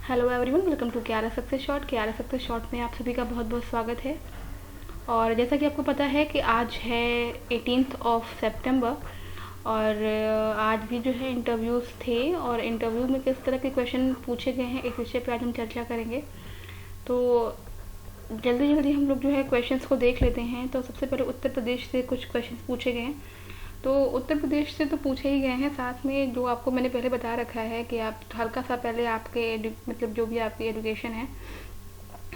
Hello everyone, welcome to KRS success short. KRS success short में आप सभी का बहुत बहुत स्वागत है। और जैसा कि आपको पता है कि आज है 18 सितंबर और आज भी जो है इंटरव्यूज़ थे और इंटरव्यू में किस तरह के क्वेश्चन पूछे गए हैं इस विषय पर आज हम चर्चा करेंगे। तो जल्दी जल्दी हम लोग जो है क्वेश्चंस को देख लेते हैं। तो सबसे पहले उत्तर प्रदेश से कुछ क्वेश्चन पूछे गए हैं। तो उत्तर प्रदेश से तो पूछे ही गए हैं, साथ में जो आपको मैंने पहले बता रखा है कि आप हल्का सा पहले आपके मतलब जो भी आपकी एजुकेशन है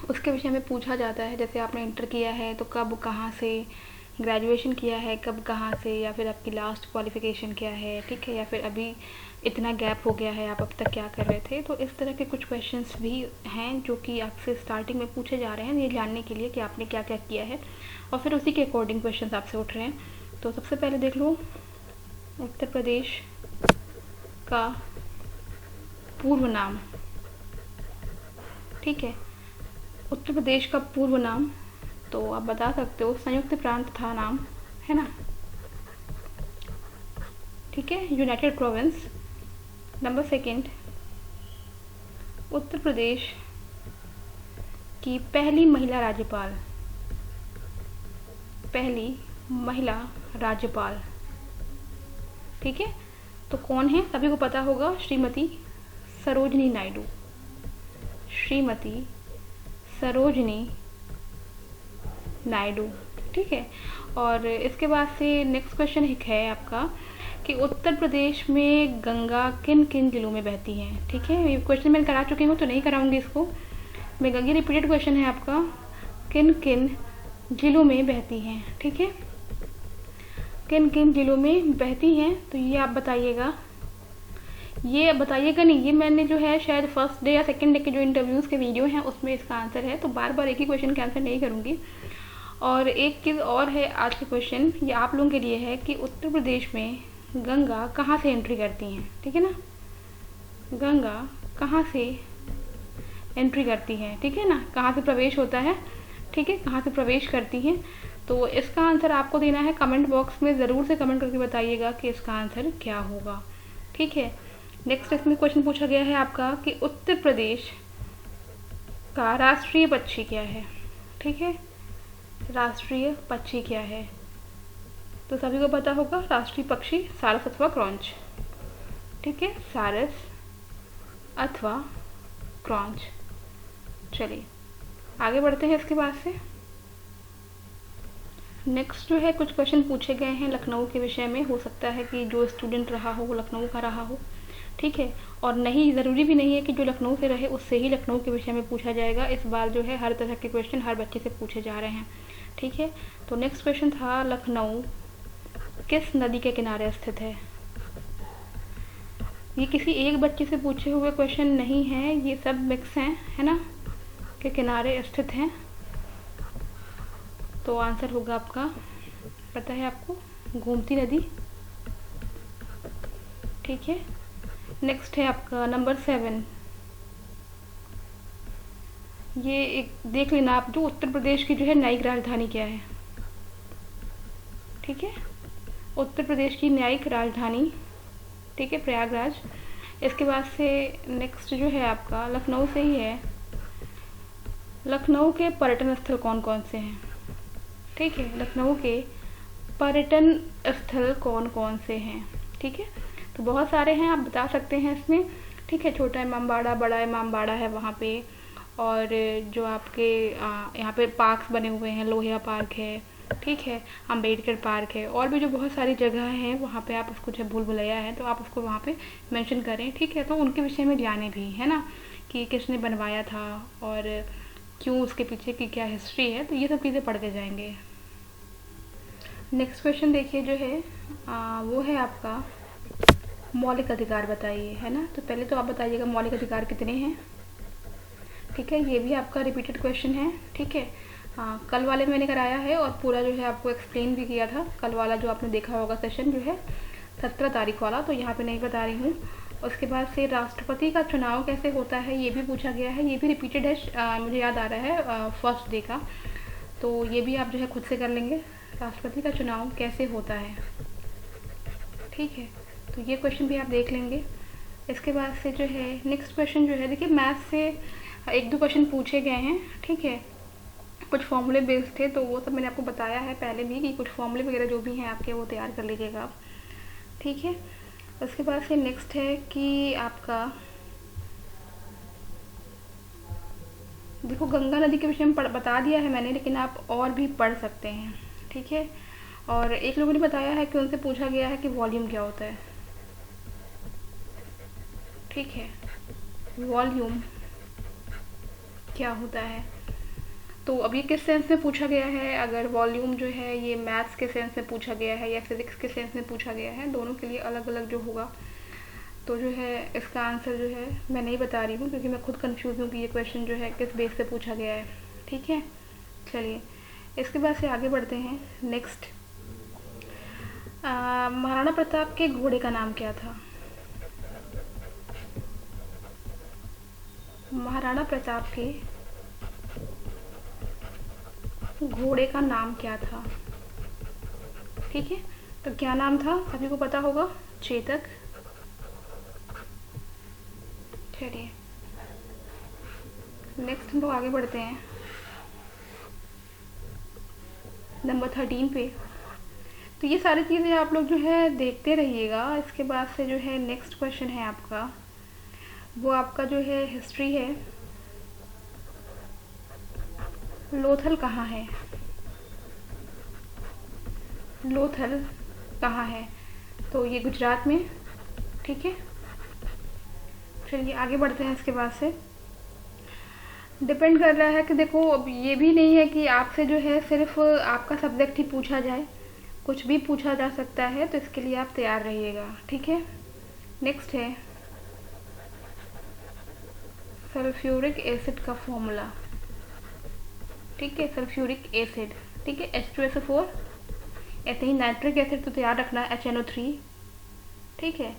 उसके विषय में पूछा जाता है। जैसे आपने इंटर किया है तो कब कहाँ से, ग्रेजुएशन किया है कब कहाँ से, या फिर आपकी लास्ट क्वालिफिकेशन क्या है, ठीक है, या फिर अभी इतना गैप हो गया है, आप अब तक क्या कर रहे थे। तो इस तरह के कुछ क्वेश्चंस भी हैं जो कि आपसे स्टार्टिंग में पूछे जा रहे हैं, ये जानने के लिए कि आपने क्या क्या किया है और फिर उसी के अकॉर्डिंग क्वेश्चंस आपसे उठ रहे हैं। तो सबसे पहले देख लो उत्तर प्रदेश का पूर्व नाम। ठीक है, उत्तर प्रदेश का पूर्व नाम तो आप बता सकते हो संयुक्त प्रांत था नाम, है ना। ठीक है, United province. Number second, Uttar Pradesh की पहली महिला राज्यपाल, पहली महिला राज्यपाल। ठीक है, तो कौन है, सभी को पता होगा, श्रीमती सरोजनी नायडू। श्रीमती सरोजनी नायडू। ठीक है, और इसके बाद से नेक्स्ट क्वेश्चन एक है आपका कि उत्तर प्रदेश में गंगा किन किन जिलों में बहती हैं। ठीक है, ये क्वेश्चन मैं करा चुकी हूँ तो नहीं कराऊंगी इसको मैं, ये रिपीटेड क्वेश्चन है आपका, किन किन जिलों में बहती हैं। ठीक है, किन किन जिलों में बहती हैं, तो ये आप बताइएगा। ये बताइएगा नहीं, ये मैंने जो है शायद फर्स्ट डे या सेकंड डे के जो इंटरव्यूज़ के वीडियो हैं उसमें इसका आंसर है, तो बार बार एक ही क्वेश्चन का आंसर नहीं करूँगी। और एक चीज़ और है, आज का क्वेश्चन ये आप लोगों के लिए है कि उत्तर प्रदेश में गंगा कहाँ से एंट्री करती हैं। ठीक है ना, गंगा कहाँ से एंट्री करती है, ठीक है ना, कहाँ से प्रवेश होता है, ठीक है, कहाँ से प्रवेश करती हैं। तो इसका आंसर आपको देना है, कमेंट बॉक्स में ज़रूर से कमेंट करके बताइएगा कि इसका आंसर क्या होगा। ठीक है, नेक्स्ट इसमें क्वेश्चन पूछा गया है आपका कि उत्तर प्रदेश का राष्ट्रीय पक्षी क्या है। ठीक है, राष्ट्रीय पक्षी क्या है, तो सभी को पता होगा, राष्ट्रीय पक्षी सारस अथवा क्रॉन्च। ठीक है, सारस अथवा क्रॉन्च। चलिए आगे बढ़ते हैं इसके बाद से। नेक्स्ट जो है कुछ क्वेश्चन पूछे गए हैं लखनऊ के विषय में। हो सकता है कि जो स्टूडेंट रहा हो वो लखनऊ का रहा हो, ठीक है, और नहीं, ज़रूरी भी नहीं है कि जो लखनऊ से रहे उससे ही लखनऊ के विषय में पूछा जाएगा। इस बार जो है हर तरह के क्वेश्चन हर बच्चे से पूछे जा रहे हैं। ठीक है, तो नेक्स्ट क्वेश्चन था, लखनऊ किस नदी के किनारे स्थित है। ये किसी एक बच्चे से पूछे हुए क्वेश्चन नहीं है, ये सब मिक्स हैं, है ना, के किनारे स्थित हैं। तो आंसर होगा आपका, पता है आपको, गोमती नदी। ठीक है, नेक्स्ट है आपका नंबर 7। ये एक देख लेना आप, जो उत्तर प्रदेश की जो है न्यायिक राजधानी क्या है। ठीक है, उत्तर प्रदेश की न्यायिक राजधानी, ठीक है, प्रयागराज। इसके बाद से नेक्स्ट जो है आपका लखनऊ से ही है, लखनऊ के पर्यटन स्थल कौन कौन से हैं। ठीक है, लखनऊ के पर्यटन स्थल कौन कौन से हैं। ठीक है, तो बहुत सारे हैं, आप बता सकते हैं इसमें। ठीक है, छोटा इमामबाड़ा, बड़ा इमामबाड़ा है वहाँ पे, और जो आपके यहाँ पे पार्क्स बने हुए हैं, लोहिया पार्क है, ठीक है, अम्बेडकर पार्क है, और भी जो बहुत सारी जगह हैं वहाँ पे आप उसको, जब भूल भुलैया है तो आप उसको वहाँ पे मेंशन करें। ठीक है, तो उनके विषय में जाने भी, है ना, कि किसने बनवाया था और क्यों, उसके पीछे की क्या हिस्ट्री है, तो ये सब चीज़ें पढ़ते जाएंगे। नेक्स्ट क्वेश्चन देखिए जो है वो है आपका, मौलिक अधिकार बताइए, है ना। तो पहले तो आप बताइएगा मौलिक अधिकार कितने हैं। ठीक है, ये भी आपका रिपीटेड क्वेश्चन है। ठीक है, कल वाले मैंने कराया है और पूरा जो है आपको एक्सप्लेन भी किया था। कल वाला जो आपने देखा होगा सेशन जो है 17 तारीख वाला, तो यहाँ पे नहीं बता रही हूँ। उसके बाद से राष्ट्रपति का चुनाव कैसे होता है ये भी पूछा गया है, ये भी रिपीटेड है, मुझे याद आ रहा है फर्स्ट डे का, तो ये भी आप जो है खुद से कर लेंगे, राष्ट्रपति का चुनाव कैसे होता है। ठीक है, तो ये क्वेश्चन भी आप देख लेंगे। इसके बाद से जो है नेक्स्ट क्वेश्चन जो है, देखिए मैथ से एक दो क्वेश्चन पूछे गए हैं, ठीक है। कुछ फॉर्मूले बेस्ड थे, तो वो सब मैंने आपको बताया है पहले भी कि कुछ फॉर्मूले वगैरह जो भी हैं आपके वो तैयार कर लीजिएगा आप, ठीक है। उसके बाद से नेक्स्ट है कि आपका देखो गंगा नदी के विषय में बता दिया है मैंने, लेकिन आप और भी पढ़ सकते हैं, ठीक है। और एक लोगों ने बताया है कि उनसे पूछा गया है कि वॉल्यूम क्या होता है, ठीक है। वॉल्यूम क्या होता है, तो अब ये किस सेंस में पूछा गया है, अगर वॉल्यूम जो है ये मैथ्स के सेंस में पूछा गया है या फिजिक्स के सेंस में पूछा गया है, दोनों के लिए अलग अलग जो होगा। तो जो है इसका आंसर जो है मैं नहीं बता रही हूँ, क्योंकि मैं खुद कंफ्यूज हूँ कि ये क्वेश्चन जो है किस बेस पे पूछा गया है, ठीक है। चलिए इसके बाद से आगे बढ़ते हैं। नेक्स्ट, महाराणा प्रताप के घोड़े का नाम क्या था? महाराणा प्रताप के घोड़े का नाम क्या था, ठीक है। तो क्या नाम था, सभी को पता होगा, चेतक। चलिए नेक्स्ट हम लोग आगे बढ़ते हैं नंबर 13 पे। तो ये सारी चीज़ें आप लोग जो है देखते रहिएगा। इसके बाद से जो है नेक्स्ट क्वेश्चन है आपका, वो आपका जो है हिस्ट्री है। लोथल कहाँ है? लोथल कहाँ है? तो ये गुजरात में, ठीक है। चलिए आगे बढ़ते हैं। इसके बाद से डिपेंड कर रहा है कि देखो अब ये भी नहीं है कि आपसे जो है सिर्फ आपका सब्जेक्ट ही पूछा जाए, कुछ भी पूछा जा सकता है, तो इसके लिए आप तैयार रहिएगा, ठीक है। नेक्स्ट है सल्फ्यूरिक एसिड का फॉर्मूला, ठीक है। सल्फ्यूरिक एसिड, ठीक है, H2SO4। ऐसे ही नाइट्रिक एसिड तो तैयार रखना, HNO3, ठीक है।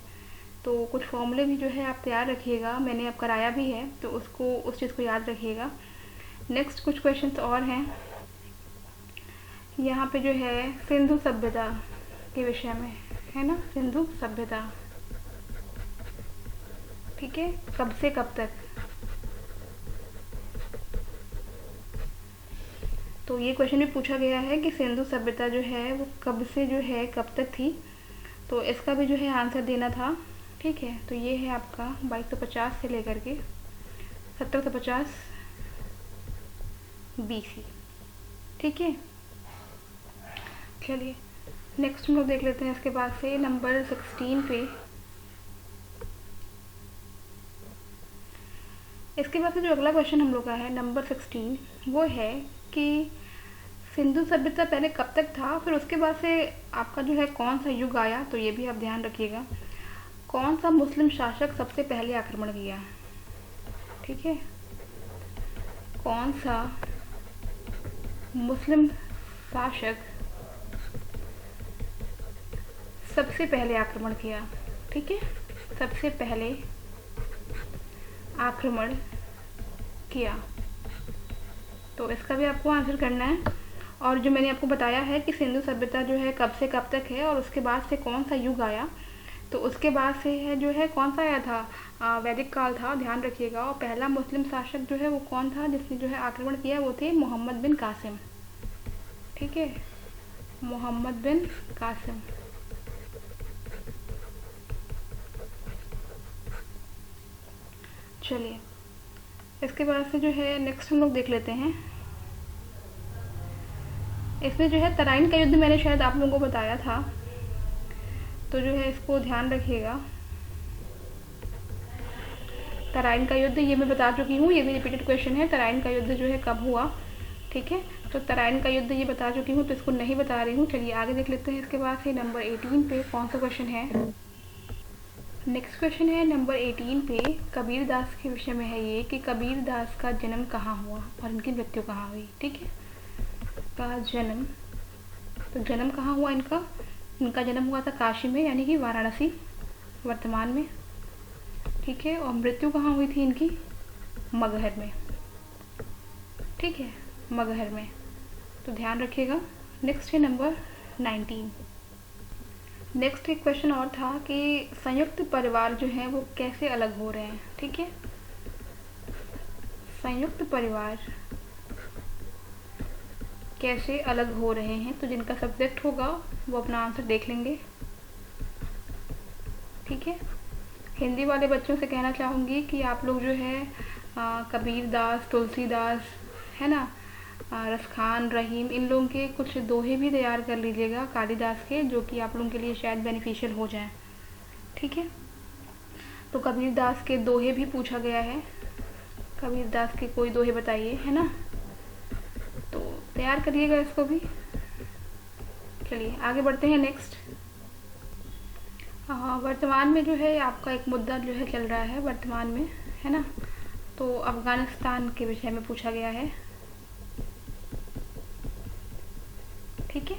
तो कुछ फॉर्मूले भी जो है आप तैयार रखिएगा, मैंने अब कराया भी है, तो उसको उस चीज़ को याद रखिएगा। नेक्स्ट कुछ क्वेश्चंस और हैं यहाँ पे जो है सिंधु सभ्यता के विषय में, है ना, सिंधु सभ्यता, ठीक है। कब से कब तक, तो ये क्वेश्चन भी पूछा गया है कि सिंधु सभ्यता जो है वो कब से जो है कब तक थी, तो इसका भी जो है आंसर देना था, ठीक है। तो ये है आपका 2250 से लेकर के 1750 BC, ठीक है। चलिए नेक्स्ट हम लोग देख लेते हैं। इसके बाद से नंबर 16 पे, इसके बाद से जो अगला क्वेश्चन हम लोग का है नंबर 16, वो है कि सिंधु सभ्यता पहले कब तक था, फिर उसके बाद से आपका जो है कौन सा युग आया, तो ये भी आप ध्यान रखिएगा। कौन सा मुस्लिम शासक सबसे पहले आक्रमण किया, ठीक है। कौन सा मुस्लिम शासक सबसे पहले आक्रमण किया, ठीक है, सबसे पहले आक्रमण किया, तो इसका भी आपको आंसर करना है। और जो मैंने आपको बताया है कि सिंधु सभ्यता जो है कब से कब तक है और उसके बाद से कौन सा युग आया, तो उसके बाद से है जो है कौन सा आया था, वैदिक काल था, ध्यान रखिएगा। और पहला मुस्लिम शासक जो है वो कौन था जिसने जो है आक्रमण किया, वो थे मोहम्मद बिन कासिम, ठीक है, मोहम्मद बिन कासिम। चलिए इसके बाद से जो है नेक्स्ट हम लोग देख लेते हैं। इसमें जो है तराइन का युद्ध मैंने शायद आप लोगों को बताया था, तो जो है इसको ध्यान रखिएगा। तराइन का युद्ध ये मैं बता चुकी हूँ, ये भी रिपीटेड क्वेश्चन है। तराइन का युद्ध जो है कब हुआ, ठीक है, तो तराइन का युद्ध ये बता चुकी हूँ, तो इसको नहीं बता रही हूँ। चलिए आगे देख लेते हैं। इसके बाद से नंबर 18 पे कौन सा क्वेश्चन है। नेक्स्ट क्वेश्चन है नंबर 18 पे, कबीर दास के विषय में है ये कि कबीर दास का जन्म कहाँ हुआ और इनकी मृत्यु कहाँ हुई, ठीक है। का जन्म, तो जन्म कहाँ हुआ इनका, इनका जन्म हुआ था काशी में, यानी कि वाराणसी वर्तमान में, ठीक है। और मृत्यु कहाँ हुई थी इनकी, मगहर में, ठीक है, मगहर में, तो ध्यान रखिएगा। नेक्स्ट है नंबर 19, नेक्स्ट एक क्वेश्चन और था कि संयुक्त परिवार जो है वो कैसे अलग हो रहे हैं, ठीक है। संयुक्त परिवार कैसे अलग हो रहे हैं, तो जिनका सब्जेक्ट होगा वो अपना आंसर देख लेंगे, ठीक है। हिंदी वाले बच्चों से कहना चाहूँगी कि आप लोग जो है कबीर दास, तुलसीदास, है ना, रसखान, रहीम, इन लोगों के कुछ दोहे भी तैयार कर लीजिएगा कालिदास के, जो कि आप लोगों के लिए शायद बेनिफिशियल हो जाए, ठीक है। तो कबीर दास के दोहे भी पूछा गया है, कबीर दास के कोई दोहे बताइए, है ना, तो तैयार करिएगा इसको भी। चलिए आगे बढ़ते हैं नेक्स्ट। वर्तमान में जो है आपका एक मुद्दा जो है चल रहा है वर्तमान में, है ना, तो अफ़गानिस्तान के विषय में पूछा गया है, ठीक है।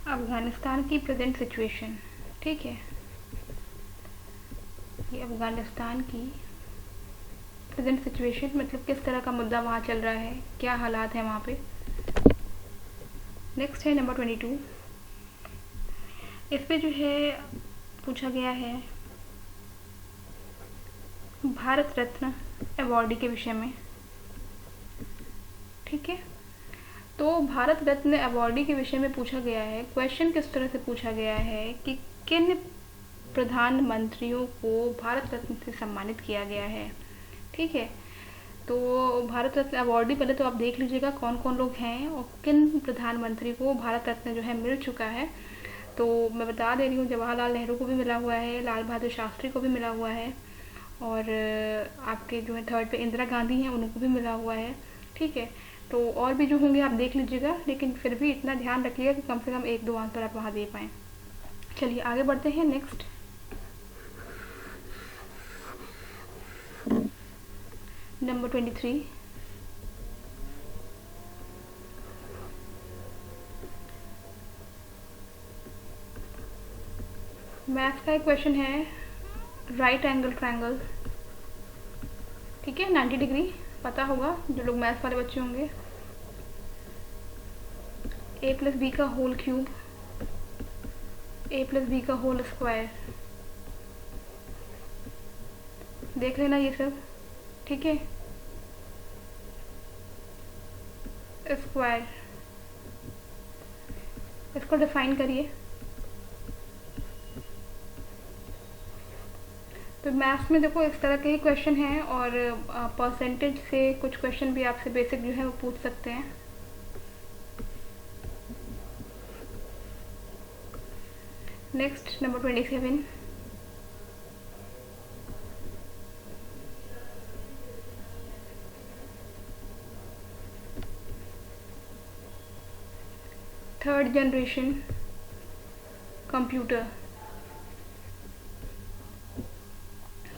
अफ़गानिस्तान की प्रेजेंट सिचुएशन, ठीक है, ये अफ़गानिस्तान की प्रेजेंट सिचुएशन मतलब किस तरह का मुद्दा वहाँ चल रहा है, क्या हालात हैं वहाँ पे। नेक्स्ट है नंबर 22। इस पे जो है पूछा गया है भारत रत्न अवॉर्डी के विषय में, ठीक है। तो भारत रत्न अवॉर्डी के विषय में पूछा गया है। क्वेश्चन किस तरह से पूछा गया है कि किन प्रधानमंत्रियों को भारत रत्न से सम्मानित किया गया है, ठीक है। तो भारत रत्न अवॉर्डी पहले तो आप देख लीजिएगा कौन कौन लोग हैं और किन प्रधानमंत्री को भारत रत्न जो है मिल चुका है। तो मैं बता दे रही हूँ, जवाहरलाल नेहरू को भी मिला हुआ है, लाल बहादुर शास्त्री को भी मिला हुआ है, और आपके जो है थर्ड पे इंदिरा गांधी हैं, उनको भी मिला हुआ है, ठीक है। तो और भी जो होंगे आप देख लीजिएगा, लेकिन फिर भी इतना ध्यान रखिएगा कि कम से कम 1-2 आंसर आप वहाँ दे पाएँ। चलिए आगे बढ़ते हैं नेक्स्ट। नंबर 23। मैथ्स का एक क्वेश्चन है, राइट एंगल ट्रायंगल, ठीक है, 90 डिग्री, पता होगा जो लोग मैथ्स वाले बच्चे होंगे। a+b का होल क्यूब, a+b का होल स्क्वायर, देख लेना ये सब, ठीक है। स्क्वायर, इसको डिफाइन करिए। तो मैथ्स में देखो इस तरह के ही क्वेश्चन हैं, और परसेंटेज से कुछ क्वेश्चन भी आपसे बेसिक जो है वो पूछ सकते हैं। Next number 27। Third generation computer,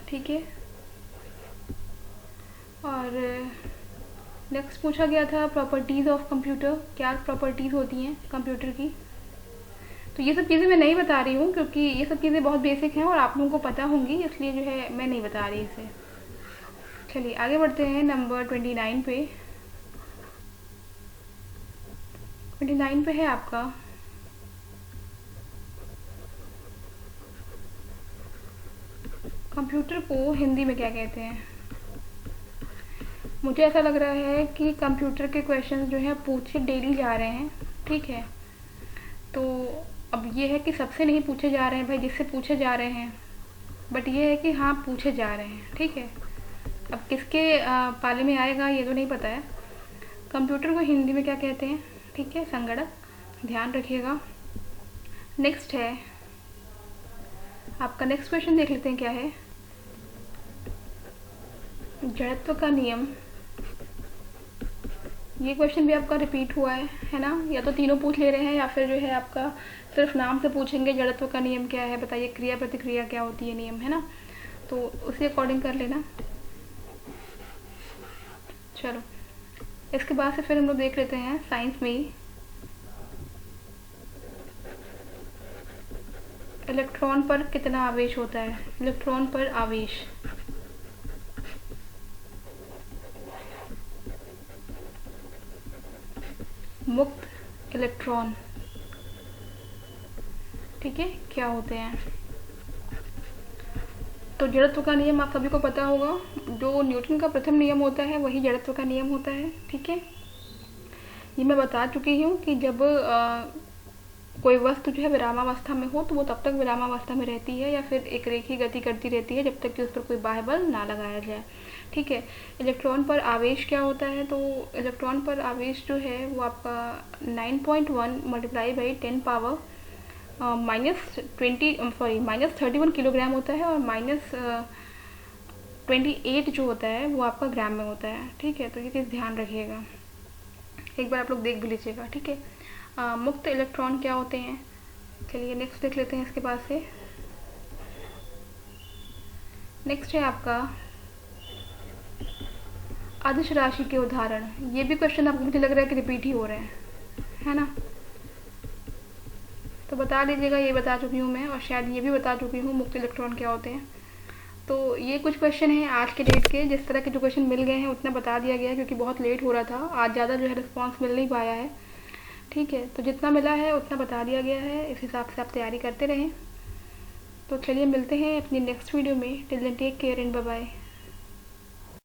ठीक है। और नेक्स्ट पूछा गया था प्रॉपर्टीज़ ऑफ कंप्यूटर, क्या प्रॉपर्टीज़ होती हैं कंप्यूटर की। तो ये सब चीज़ें मैं नहीं बता रही हूँ क्योंकि ये सब चीज़ें बहुत बेसिक हैं और आप लोगों को पता होंगी, इसलिए जो है मैं नहीं बता रही इसे। चलिए आगे बढ़ते हैं नंबर 29 पे। 29 पे है आपका कंप्यूटर को हिंदी में क्या कहते हैं। मुझे ऐसा लग रहा है कि कंप्यूटर के क्वेश्चन जो है पूछे डेली जा रहे हैं, ठीक है। तो अब ये है कि सबसे नहीं पूछे जा रहे हैं भाई, जिससे पूछे जा रहे हैं, बट ये है कि हाँ पूछे जा रहे हैं, ठीक है। अब किसके पाले में आएगा ये तो नहीं पता है। कंप्यूटर को हिंदी में क्या कहते हैं, ठीक है, संगणक, ध्यान रखिएगा। नेक्स्ट है आपका, नेक्स्ट क्वेश्चन देख लेते हैं क्या है। जड़त्व का नियम, ये क्वेश्चन भी आपका रिपीट हुआ है ना, या तो तीनों पूछ ले रहे हैं या फिर जो है आपका सिर्फ नाम से पूछेंगे जड़त्व का नियम क्या है, बताइए क्रिया प्रतिक्रिया क्या होती है, नियम, है ना, तो उसी अकॉर्डिंग कर लेना। चलो इसके बाद से फिर हम लोग देख लेते हैं साइंस में ही, इलेक्ट्रॉन पर कितना आवेश होता है। इलेक्ट्रॉन पर आवेश, मुक्त इलेक्ट्रॉन, ठीक है, क्या होते हैं। तो जड़त्व का नियम आप सभी को पता होगा, जो न्यूटन का प्रथम नियम होता है वही जड़त्व का नियम होता है। ठीक है, ये मैं बता चुकी हूँ कि जब कोई वस्तु जो है विरामावस्था में हो तो वो तब तक विरामावस्था में रहती है या फिर एक रेखीय गति करती रहती है जब तक कि उस पर कोई बाह्य बल ना लगाया जाए। ठीक है, इलेक्ट्रॉन पर आवेश क्या होता है, तो इलेक्ट्रॉन पर आवेश जो है वो आपका 9.1 मल्टीप्लाई बाई 10 पावर -31 किलोग्राम होता है, और -28 जो होता है वो आपका ग्राम में होता है। ठीक है, तो ये चीज़ ध्यान रखिएगा, एक बार आप लोग देख भी लीजिएगा। ठीक है, मुक्त इलेक्ट्रॉन क्या होते हैं, चलिए नेक्स्ट देख लेते हैं इसके बाद से। नेक्स्ट है आपका अदिश राशि के उदाहरण। ये भी क्वेश्चन आपको मुझे लग रहा है कि रिपीट ही हो रहे हैं, है ना, तो बता लीजिएगा। ये बता चुकी हूँ मैं, और शायद ये भी बता चुकी हूँ मुक्त इलेक्ट्रॉन क्या होते हैं। तो ये कुछ क्वेश्चन हैं आज के डेट के, जिस तरह के जो क्वेश्चन मिल गए हैं उतना बता दिया गया है, क्योंकि बहुत लेट हो रहा था आज, ज़्यादा जो है रिस्पॉन्स मिल नहीं पाया है। ठीक है, तो जितना मिला है उतना बता दिया गया है, इस हिसाब से आप तैयारी करते रहें। तो चलिए मिलते हैं अपनी नेक्स्ट वीडियो में। Till then take care and bye bye.